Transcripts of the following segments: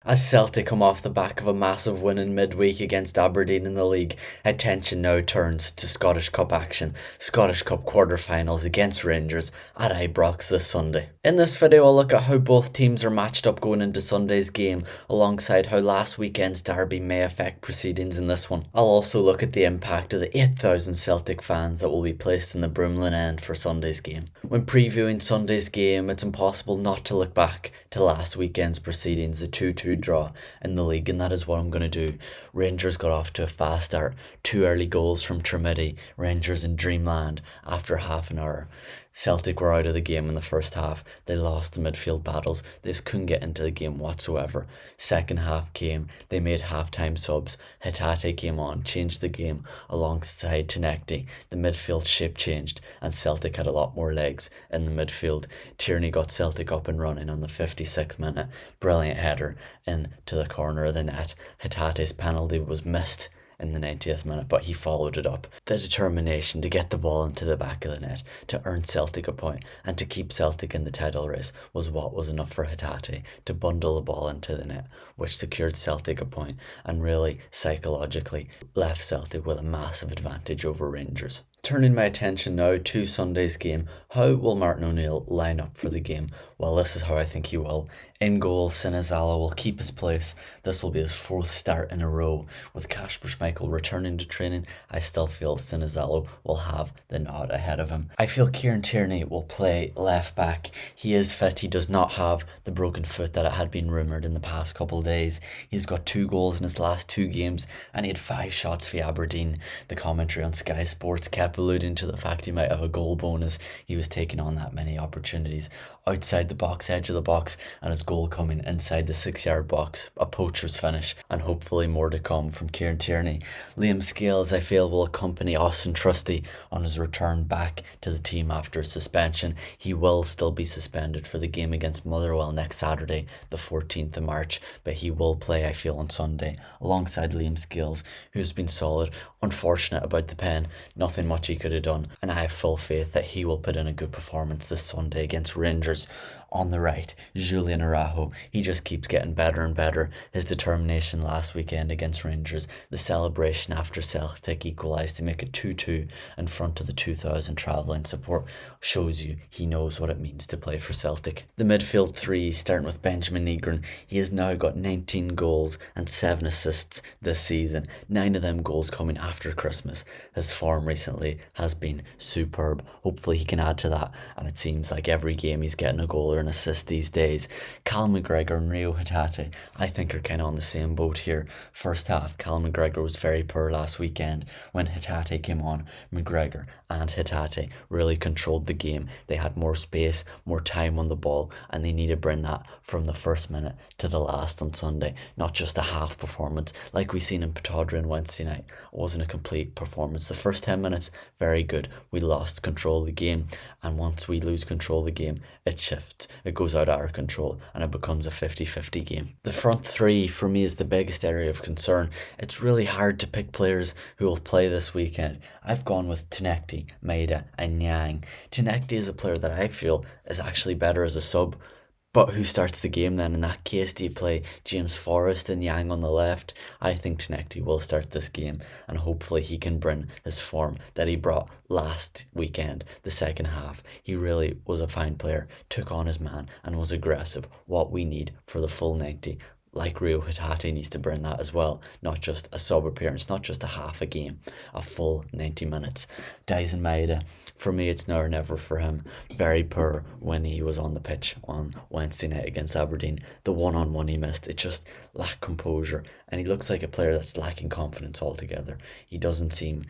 As Celtic come off the back of a massive win in midweek against Aberdeen in the league, attention now turns to Scottish Cup action, Scottish Cup quarter-finals against Rangers at Ibrox this Sunday. In this video I'll look at how both teams are matched up going into Sunday's game, alongside how last weekend's derby may affect proceedings in this one. I'll also look at the impact of the 8,000 Celtic fans that will be placed in the Broomlin end for Sunday's game. When previewing Sunday's game, it's impossible not to look back to last weekend's proceedings, the 2-2 draw in the league, and that is what I'm going to do. Rangers got off to a fast start, 2 early goals from Trimidi, Rangers in dreamland after half an hour. Celtic were out of the game in the first half. They lost the midfield battles. They just couldn't get into the game whatsoever. Second half came. They made half-time subs. Hatate came on, changed the game alongside Tinekti. The midfield shape changed and Celtic had a lot more legs in the midfield. Tierney got Celtic up and running on the 56th minute. Brilliant header into the corner of the net. Hatate's penalty was missed in the 90th minute, but he followed it up. The determination to get the ball into the back of the net, to earn Celtic a point, and to keep Celtic in the title race was what was enough for Hatate to bundle the ball into the net, which secured Celtic a point and really psychologically left Celtic with a massive advantage over Rangers. Turning my attention now to Sunday's game, how will Martin O'Neill line up for the game? Well, this is how I think he will. In goal, Sinizalo will keep his place. This will be his 4th start in a row. With Kasper Schmeichel returning to training, I still feel Sinizalo will have the nod ahead of him. I feel Kieran Tierney will play left back. He is fit. He does not have the broken foot that it had been rumoured in the past couple of days. He's got 2 goals in his last 2 games and he had 5 shots for Aberdeen. The commentary on Sky Sports kept alluding to the fact he might have a goal bonus. He was taking on that many opportunities outside the box, edge of the box, and his goal coming inside the 6-yard box, a poacher's finish, and hopefully more to come from Kieran Tierney. Liam Scales, I feel, will accompany Austin Trusty on his return back to the team after suspension. He will still be suspended for the game against Motherwell next Saturday, the 14th of March, but he will play, I feel, on Sunday, alongside Liam Scales, who's been solid. Unfortunate about the pen, nothing much he could have done, and I have full faith that he will put in a good performance this Sunday against Rangers. On the right, Julian Araujo, he just keeps getting better and better. His determination last weekend against Rangers, the celebration after Celtic equalised to make it 2-2 in front of the 2,000 travelling support, shows you he knows what it means to play for Celtic. The midfield 3, starting with Benjamin Negron, he has now got 19 goals and 7 assists this season, 9 of them goals coming after Christmas. His form recently has been superb. Hopefully he can add to that, and it seems like every game he's getting a goal or an assist these days. Callum McGregor and Rio Hatate, I think, are kind of on the same boat here. First half, Callum McGregor was very poor last weekend. When Hatate came on, McGregor and Hatate really controlled the game. They had more space, more time on the ball, and they need to bring that from the first minute to the last on Sunday, not just a half performance like we seen in Pittodrie on Wednesday night. It wasn't a complete performance. The first 10 minutes, very good. We lost control of the game, and once we lose control of the game, it shifts. It goes out of our control and it becomes a 50-50 game. The front 3 for me is the biggest area of concern. It's really hard to pick players who will play this weekend. I've gone with Tinekti, Maeda and Nyang. Tinekti is a player that I feel is actually better as a sub. But who starts the game then? In that case, do you play James Forrest and Yang on the left? I think Tinekti will start this game, and hopefully he can bring his form that he brought last weekend, the second half. He really was a fine player, took on his man and was aggressive, what we need for the full 90. Like Rio Hatate needs to bring that as well, not just a sub appearance, not just a half a game, a full 90 minutes. Dyson Maeda, for me it's now or never for him. Very poor when he was on the pitch on Wednesday night against Aberdeen. The one-on-one he missed, it just lacked composure, and he looks like a player that's lacking confidence altogether. He doesn't seem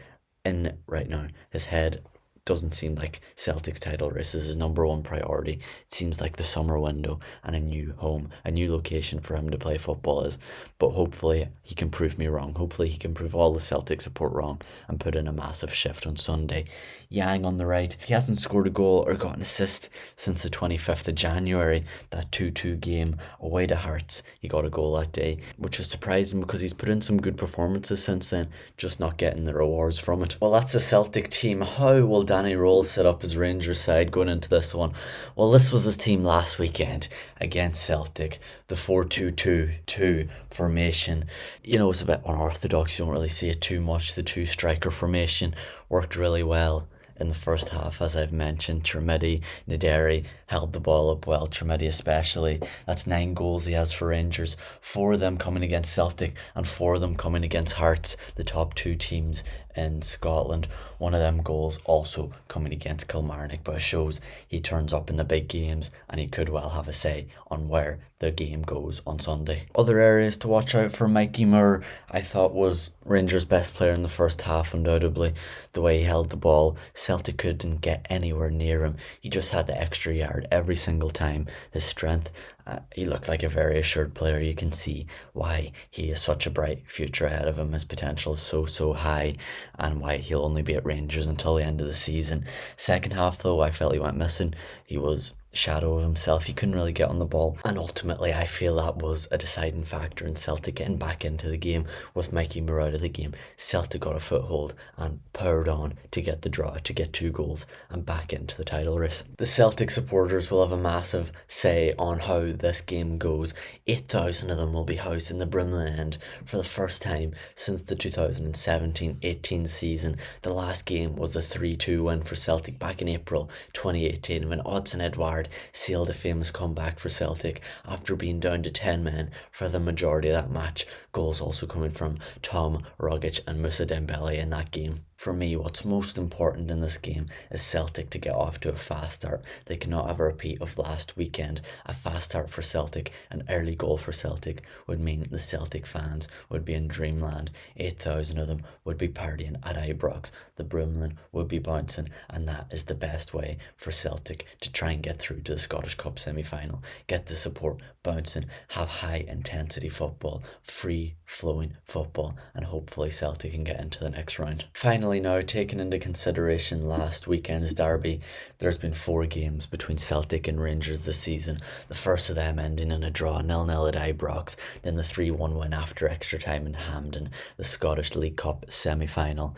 in right now. His head doesn't seem like Celtic's title race is his number one priority. It seems like the summer window and a new home, a new location for him to play football is. But hopefully he can prove me wrong. Hopefully he can prove all the Celtic support wrong and put in a massive shift on Sunday. Yang on the right, he hasn't scored a goal or got an assist since the 25th of January, that 2-2 game away to Hearts. He got a goal that day, which is surprising because he's put in some good performances since then, just not getting the rewards from it. Well, that's the Celtic team. How will Danny Rose set up his Rangers side going into this one? Well, this was his team last weekend against Celtic, the 4-2-2-2 formation. You know, it's a bit unorthodox, you don't really see it too much. The two striker formation worked really well in the first half, as I've mentioned. Chermiti, Naderi held the ball up well, Chermiti especially. That's 9 goals he has for Rangers, 4 of them coming against Celtic and 4 of them coming against Hearts, the top 2 teams in Scotland. One of them goals also coming against Kilmarnock, but it shows he turns up in the big games and he could well have a say on where the game goes on Sunday. Other areas to watch out for: Mikey Moore, I thought, was Rangers' best player in the first half, undoubtedly. The way he held the ball, Celtic couldn't get anywhere near him. He just had the extra yard every single time. His strength, he looked like a very assured player. You can see why he has such a bright future ahead of him. His potential is so high, and why he'll only be at Rangers until the end of the season. Second half though, I felt he went missing. He was shadow of himself. He couldn't really get on the ball, and ultimately I feel that was a deciding factor in Celtic getting back into the game. With Mikey Moore out of the game, Celtic got a foothold and powered on to get the draw, to get 2 goals and back into the title race. The Celtic supporters will have a massive say on how this game goes. 8,000 of them will be housed in the Brimley end for the first time since the 2017-18 season. The last game was a 3-2 win for Celtic back in April 2018, when Odsonne Edouard sealed a famous comeback for Celtic after being down to 10 men for the majority of that match. Goals also coming from Tom Rogic and Moussa Dembele in that game. For me, what's most important in this game is Celtic to get off to a fast start. They cannot have a repeat of last weekend. A fast start for Celtic, an early goal for Celtic, would mean the Celtic fans would be in dreamland. 8,000 of them would be partying at Ibrox. The Brimlin would be bouncing, and that is the best way for Celtic to try and get through to the Scottish Cup semi-final. Get the support bouncing, have high intensity football, free flowing football, and hopefully Celtic can get into the next round. Finally now, taking into consideration last weekend's derby, there's been 4 games between Celtic and Rangers this season. The first of them ending in a draw 0-0 at Ibrox, then the 3-1 win after extra time in Hampden, the Scottish League Cup semi-final.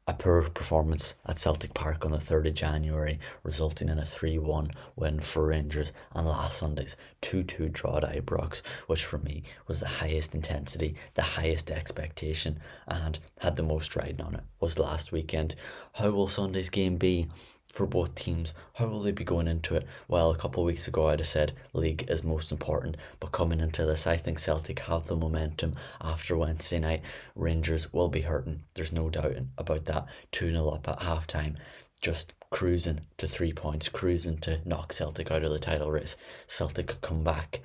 A poor performance at Celtic Park on the 3rd of January, resulting in a 3-1 win for Rangers, and last Sunday's 2-2 draw at Ibrox, which for me was the highest intensity, the highest expectation, and had the most riding on it, was last weekend. How will Sunday's game be for both teams? How will they be going into it? Well, a couple of weeks ago I'd have said league is most important, but coming into this, I think Celtic have the momentum after Wednesday night. Rangers will be hurting, there's no doubt about that. 2-0 up at half time, just cruising to 3 points, cruising to knock Celtic out of the title race. Celtic could come back.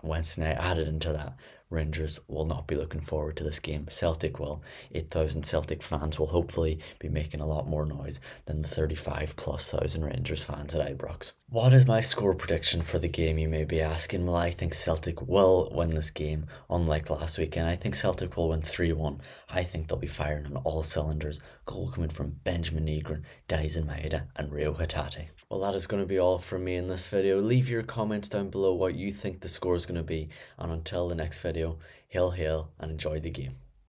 Wednesday night added into that. Rangers will not be looking forward to this game. Celtic will. 8,000 Celtic fans will hopefully be making a lot more noise than the 35,000+ Rangers fans at Ibrox. What is my score prediction for the game, you may be asking? Well, I think Celtic will win this game, unlike last weekend. I think Celtic will win 3-1. I think they'll be firing on all cylinders. Goal coming from Benjamin Negron, Daisen Maeda and Rio Hatate. Well, that is going to be all from me in this video. Leave your comments down below what you think the score is going to be. And until the next video, hail and enjoy the game.